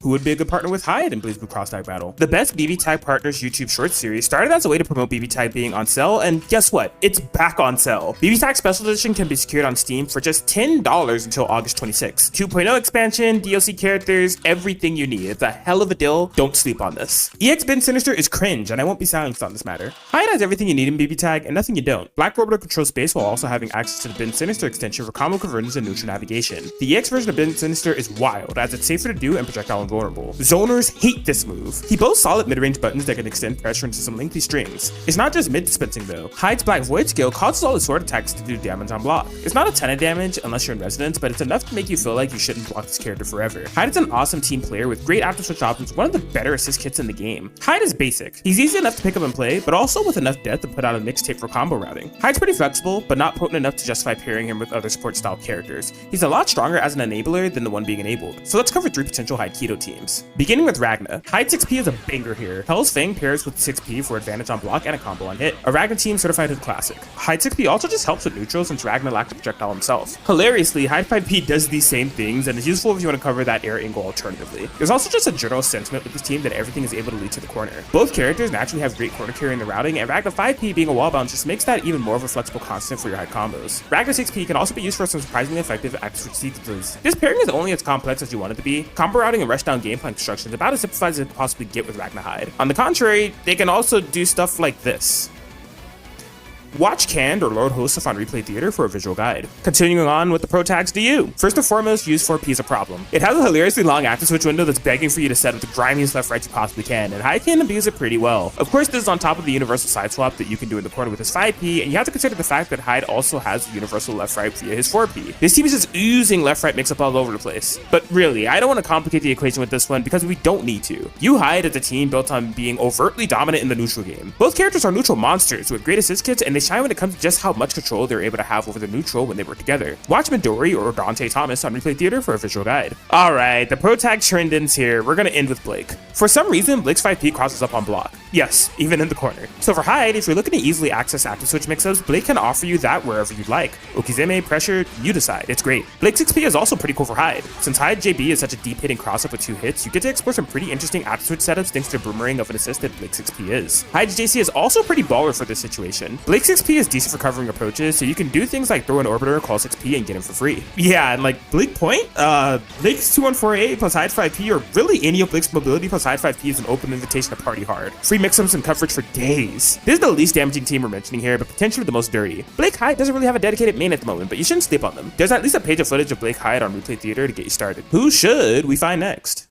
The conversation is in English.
Who would be a good partner with Hyde in Blazblue cross tag battle? The Best BBTAG Partners YouTube short series started as a way to promote BBTAG being on sale, and guess what? It's back on sale. BBTAG Special Edition can be secured on Steam for just $10 until August 26. 2.0 expansion, DLC characters, everything you need. It's a hell of a deal. Don't sleep on this. EX Bin Sinister is cringe, and I won't be silenced on this matter. Hyde has everything you need in BBTAG and nothing you don't. Black Orbiter controls space while also having access to the Bin Sinister extension for combo conversions and neutral navigation. The EX version of Bin Sinister is wild, as it's safer to do and projectile invulnerable. Zoners hate this move. He boasts solid mid-range buttons that can extend pressure into some lengthy strings. It's not just mid-dispensing though. Hyde's Black Void skill causes all his sword attacks to do damage on block. It's not a ton of damage unless you're in Resonance, but it's enough to make you feel like you shouldn't block this character forever. Hyde is an awesome team player with great active switch options, one of the better assist kits in the game. Hyde is basic. He's easy enough to pick up and play, but also with enough depth to put out a mixtape for combo routing. Hyde's pretty flexible, but not potent enough to justify pairing him with other support style characters. He's a lot stronger as an enabler than the one being enabled. So let's cover 3 potential Hyde keto teams. Beginning with Ragna. Hyde 6P is a banger here. Hell's Fang pairs with 6P for advantage on block and a combo on hit. A Ragna team certified Hood classic. Hyde 6P also just helps with neutral since Ragna lacked a projectile himself. Hilariously, Hyde 5P does these same things and is useful if you want to cover that air angle alternatively. There's also just a general sentiment with this team that everything is able to lead to the corner. Both characters naturally have great corner carry in the routing, and Ragna 5P being a wall bounce just makes that even more of a flexible constant for your Hyde combos. Ragna 6P can also be used for some surprisingly effective active switch sequences. This pairing is only as complex as you want it to be. Combo routing and rush down game plan construction is about as simplified as it could possibly get with Ragna Hyde. On the contrary, they can also do stuff like this. Watch Canned or Lord Hostef on Replay Theater for a visual guide. Continuing on with the pro tags to you. First and foremost, use 4P is a problem. It has a hilariously long active switch window that's begging for you to set up the grimiest left right you possibly can, and Hyde can abuse it pretty well. Of course, this is on top of the universal side swap that you can do in the corner with his 5P, and you have to consider the fact that Hyde also has the universal left right via his 4P. This team is just oozing left right mix up all over the place. But really, I don't want to complicate the equation with this one because we don't need to. You Hyde is a team built on being overtly dominant in the neutral game. Both characters are neutral monsters with great assist kits, and they shine when it comes to just how much control they're able to have over the neutral when they work together. Watch Midori or Dante Thomas on Replay Theater for a visual guide. Alright, the pro tag trend ends here. We're gonna end with Blake. For some reason, Blake's 5P crosses up on block. Yes, even in the corner. So for Hyde, if you're looking to easily access active switch mix-ups, Blake can offer you that wherever you'd like. Okizeme, pressure, you decide. It's great. Blake 6P is also pretty cool for Hyde. Since Hyde JB is such a deep hitting cross-up with 2 hits, you get to explore some pretty interesting active switch setups thanks to the boomerang of an assist that Blake 6P is. Hyde's JC is also pretty baller for this situation. Blake 6P is decent for covering approaches, so you can do things like throw an orbiter, call 6P, and get him for free. Yeah, and like Blake Point, Blake's 2148 plus Hyde 5P, or really any of Blake's mobility plus Hyde 5P is an open invitation to party hard. Free mix-ups and coverage for days. This is the least damaging team we're mentioning here, but potentially the most dirty. Blake Hyde doesn't really have a dedicated main at the moment, but you shouldn't sleep on them. There's at least a page of footage of Blake Hyde on Replay Theater to get you started. Who should we find next?